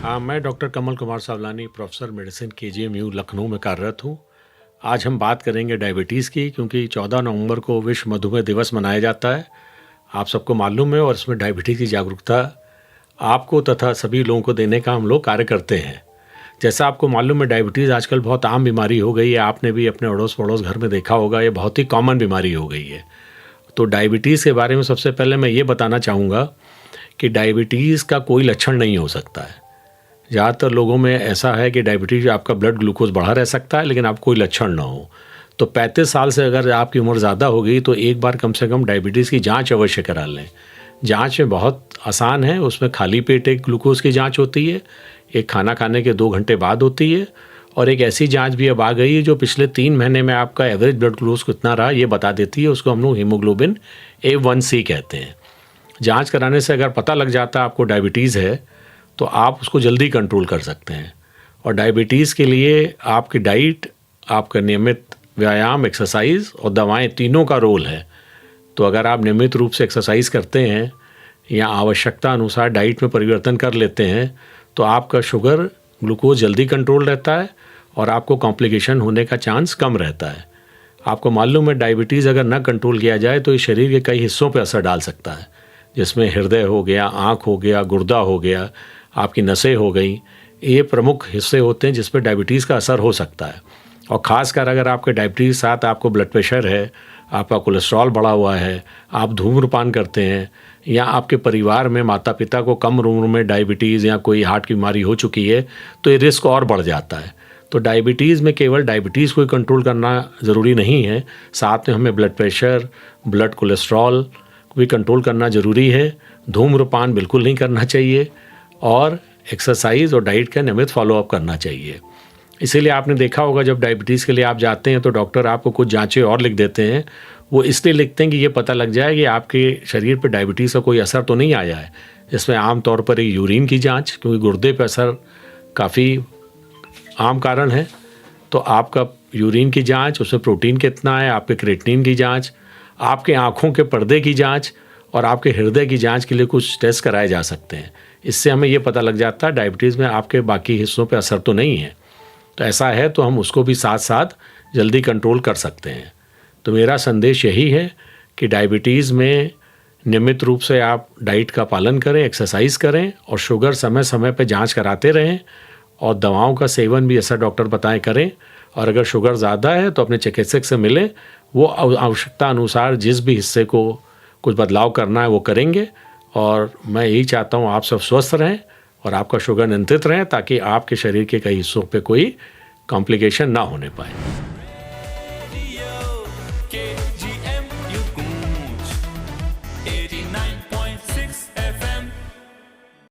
मैं doctor Kamal Kumar Sawlani, professor medicine KGMU Lucknow में कार्यरत हूँ। आज हम बात करेंगे डायबिटीज़ की, क्योंकि 14 नवंबर को विश्व मधुमेह दिवस मनाया जाता है। आप सबको मालूम है, और इसमें डायबिटीज़ की जागरूकता आपको तथा सभी लोगों को देने का हम लोग कार्य करते हैं। जैसा आपको मालूम है, डायबिटीज़ आजकल बहुत आम बीमारी हो गई है। आपने भी अपने अड़ोस पड़ोस घर में देखा होगा, ये बहुत ही कॉमन बीमारी हो गई है। तो डायबिटीज़ के बारे में सबसे पहले मैं ये बताना चाहूँगा कि डायबिटीज़ का कोई लक्षण नहीं हो सकता है। ज़्यादातर लोगों में ऐसा है कि डायबिटीज़ आपका ब्लड ग्लूकोज बढ़ा रह सकता है, लेकिन आपको कोई लक्षण ना हो। तो 35 साल से अगर आपकी उम्र ज़्यादा हो गई तो एक बार कम से कम डायबिटीज़ की जांच अवश्य करा लें। जांच में बहुत आसान है, उसमें खाली पेट एक ग्लूकोज की जांच होती है, एक खाना खाने के 2 घंटे बाद होती है, और एक ऐसी जांच भी अब आ गई है जो पिछले 3 महीने में आपका एवरेज ब्लड ग्लूकोज कितना रहा ये बता देती है। उसको हम लोग हीमोग्लोबिन A1C कहते हैं। जाँच कराने से अगर पता लग जाता है आपको डायबिटीज़ है तो आप उसको जल्दी कंट्रोल कर सकते हैं। और डायबिटीज़ के लिए आपकी डाइट, आपका नियमित व्यायाम, एक्सरसाइज और दवाएं, तीनों का रोल है। तो अगर आप नियमित रूप से एक्सरसाइज करते हैं या आवश्यकता अनुसार डाइट में परिवर्तन कर लेते हैं तो आपका शुगर, ग्लूकोज जल्दी कंट्रोल रहता है और आपको कॉम्प्लिकेशन होने का चांस कम रहता है। आपको मालूम है, डायबिटीज़ अगर न कंट्रोल किया जाए तो ये शरीर के कई हिस्सों पर असर डाल सकता है, जिसमें हृदय हो गया, आँख हो गया, गुर्दा हो गया, आपकी नसें हो गई। ये प्रमुख हिस्से होते हैं जिस पर डायबिटीज़ का असर हो सकता है। और ख़ासकर अगर आपके डायबिटीज़ के साथ आपको ब्लड प्रेशर है, आपका कोलेस्ट्रॉल बढ़ा हुआ है, आप धूम्रपान करते हैं, या आपके परिवार में माता पिता को कम उम्र में डायबिटीज़ या कोई हार्ट की बीमारी हो चुकी है, तो ये रिस्क और बढ़ जाता है। तो डायबिटीज़ में केवल डायबिटीज़ को कंट्रोल करना ज़रूरी नहीं है, साथ में हमें ब्लड प्रेशर, ब्लड कोलेस्ट्रॉल भी कंट्रोल करना ज़रूरी है। धूम्रपान बिल्कुल नहीं करना चाहिए और एक्सरसाइज और डाइट का नियमित फॉलोअप करना चाहिए। इसीलिए आपने देखा होगा, जब डायबिटीज़ के लिए आप जाते हैं तो डॉक्टर आपको कुछ जांचें और लिख देते हैं। वो इसलिए लिखते हैं कि ये पता लग जाए कि आपके शरीर पर डायबिटीज़ का कोई असर तो नहीं आया है। इसमें आमतौर पर एक यूरिन की जांच, क्योंकि गुर्दे पर असर काफ़ी आम कारण है, तो आपका यूरिन की जाँच, उसमें प्रोटीन कितना है, आपके क्रिएटिनिन की जाँच, आपके आँखों के पर्दे की जाँच और आपके हृदय की जाँच के लिए कुछ टेस्ट कराए जा सकते हैं। इससे हमें ये पता लग जाता है डायबिटीज़ में आपके बाकी हिस्सों पे असर तो नहीं है। तो ऐसा है तो हम उसको भी साथ साथ जल्दी कंट्रोल कर सकते हैं। तो मेरा संदेश यही है कि डायबिटीज़ में नियमित रूप से आप डाइट का पालन करें, एक्सरसाइज करें और शुगर समय समय पे जांच कराते रहें, और दवाओं का सेवन भी ऐसा डॉक्टर बताएं करें। और अगर शुगर ज़्यादा है तो अपने चिकित्सक से मिलें, वो आवश्यकता अनुसार जिस भी हिस्से को कुछ बदलाव करना है वो करेंगे। और मैं यही चाहता हूँ आप सब स्वस्थ रहें और आपका शुगर नियंत्रित रहे, ताकि आपके शरीर के कई हिस्सों पे कोई कॉम्प्लिकेशन ना होने पाए।